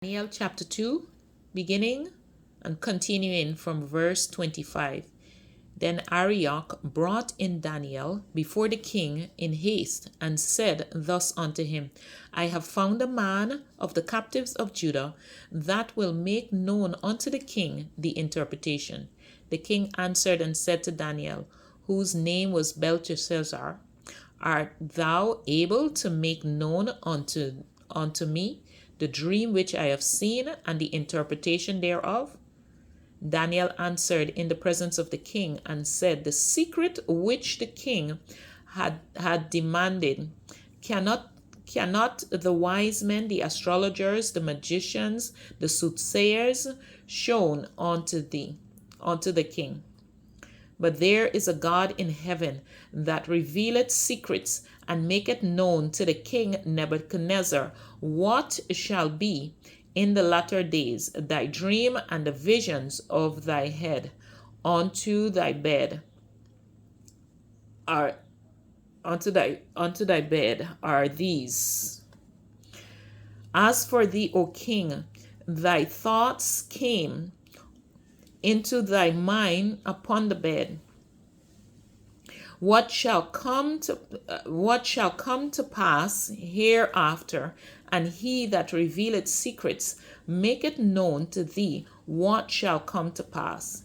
Daniel chapter 2, beginning and continuing from verse 25. Then Arioch brought in Daniel before the king in haste, and said thus unto him, I have found a man of the captives of Judah that will make known unto the king the interpretation. The king answered and said to Daniel, whose name was Belteshazzar, Art thou able to make known unto me the dream which I have seen, and the interpretation thereof? Daniel answered in the presence of the king and said, The secret which the king had demanded cannot the wise men, the astrologers, the magicians, the soothsayers shown unto the king. But there is a God in heaven that revealeth secrets, and maketh known to the king Nebuchadnezzar what shall be in the latter days. Thy dream and the visions of thy head unto thy bed are these. As for thee, O king, thy thoughts came into thy mind upon the bed. What shall come to pass hereafter, and he that revealeth secrets maketh known to thee what shall come to pass.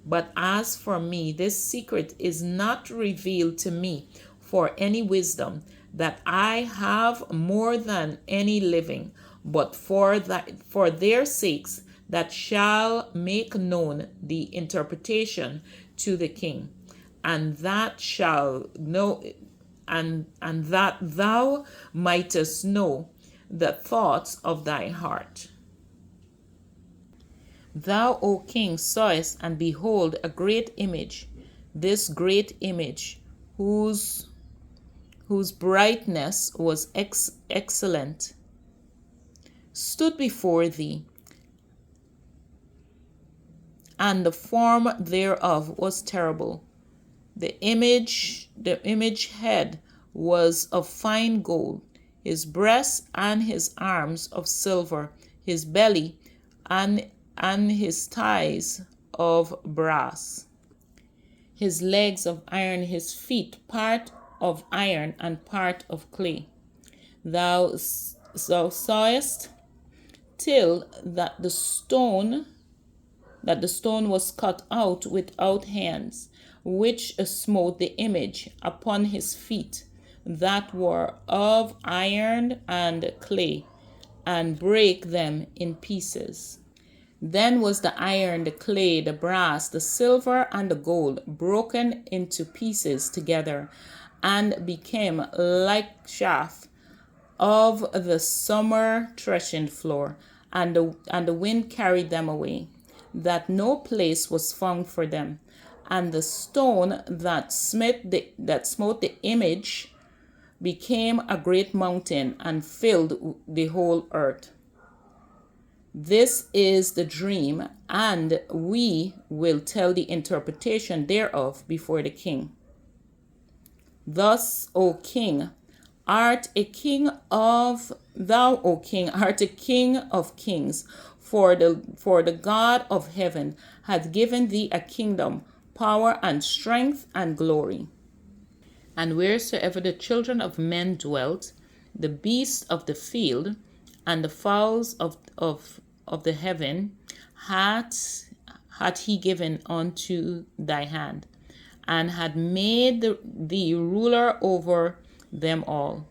But as for me, this secret is not revealed to me for any wisdom that I have more than any living, but for their sakes that shall make known the interpretation to the king, and that shall know, and that thou mightest know the thoughts of thy heart. Thou, O king, sawest, and behold, a great image. This great image, whose brightness was excellent, stood before thee, and the form thereof was terrible. The image head was of fine gold, his breast and his arms of silver, his belly and his thighs of brass, his legs of iron, his feet part of iron and part of clay. Thou sawest till that the stone was cut out without hands, which smote the image upon his feet that were of iron and clay, and brake them in pieces. Then was the iron, the clay, the brass, the silver, and the gold broken into pieces together, and became like chaff of the summer threshing floor, and the wind carried them away, that no place was found for them. And the stone that smote the image became a great mountain, and filled the whole earth. This is the dream, and we will tell the interpretation thereof before the king. Thus, O king, art a king of kings, for the God of heaven hath given thee a kingdom, power and strength and glory. And wheresoever the children of men dwelt, the beasts of the field and the fowls of the heaven hath he given unto thy hand, and had made thee ruler over them all.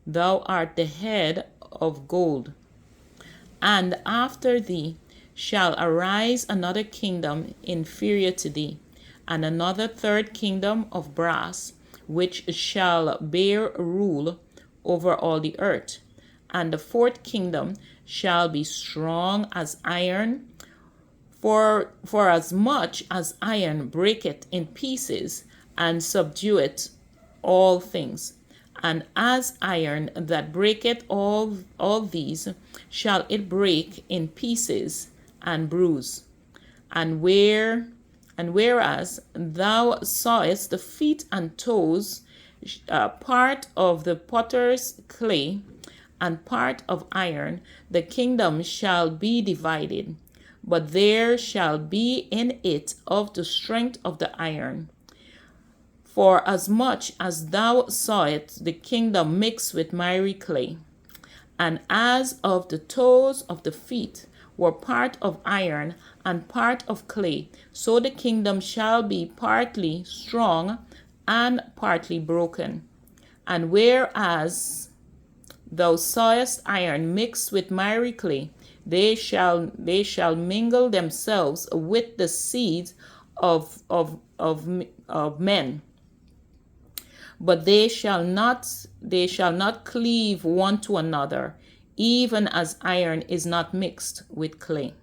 Thou art the head of gold, and after thee shall arise another kingdom inferior to thee, and another third kingdom of brass, which shall bear rule over all the earth. And the fourth kingdom shall be strong as iron, for as much as iron breaketh in pieces and subdueth all things. And as iron that breaketh all these, shall it break in pieces and bruise. And whereas thou sawest the feet and toes, part of the potter's clay, and part of iron, the kingdom shall be divided, but there shall be in it of the strength of the iron. For as much as thou sawest the kingdom mixed with miry clay, and as of the toes of the feet were part of iron and part of clay, so the kingdom shall be partly strong and partly broken. And whereas thou sawest iron mixed with miry clay, they shall mingle themselves with the seed of men, but they shall not cleave one to another, even as iron is not mixed with clay.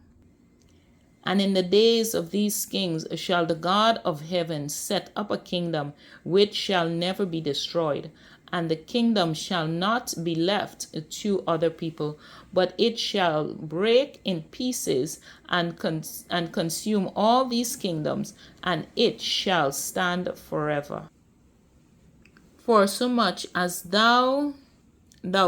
And in the days of these kings shall the God of heaven set up a kingdom which shall never be destroyed, and the kingdom shall not be left to other people, but it shall break in pieces and consume all these kingdoms, and it shall stand forever. For so much as thou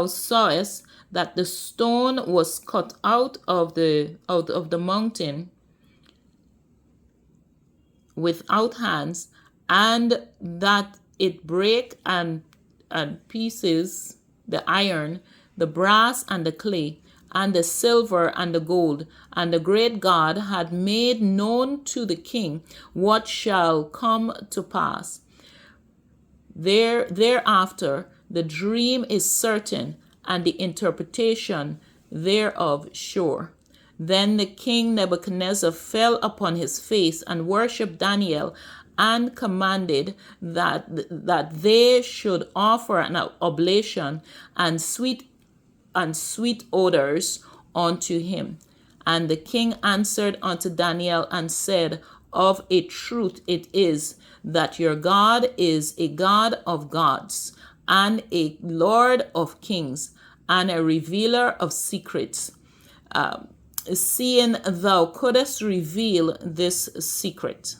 sawest that the stone was cut out of the mountain without hands, and that it brake and pieces the iron, the brass and the clay, and the silver and the gold, and the great God had made known to the king what shall come to pass. Thereafter the dream is certain, and the interpretation thereof sure. Then the king Nebuchadnezzar fell upon his face and worshipped Daniel, and commanded that they should offer an oblation and sweet odors unto him. And the king answered unto Daniel and said, Of a truth it is that your God is a God of gods, and a Lord of kings, and a revealer of secrets, seeing thou couldest reveal this secret.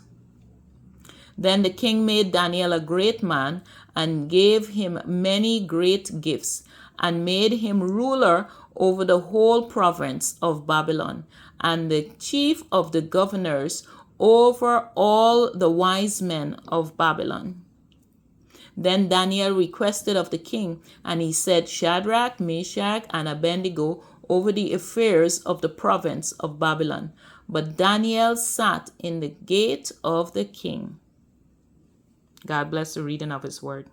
Then the king made Daniel a great man, and gave him many great gifts, and made him ruler over the whole province of Babylon, and the chief of the governors over all the wise men of Babylon. Then Daniel requested of the king, and he set Shadrach, Meshach, and Abednego over the affairs of the province of Babylon. But Daniel sat in the gate of the king. God bless the reading of his word.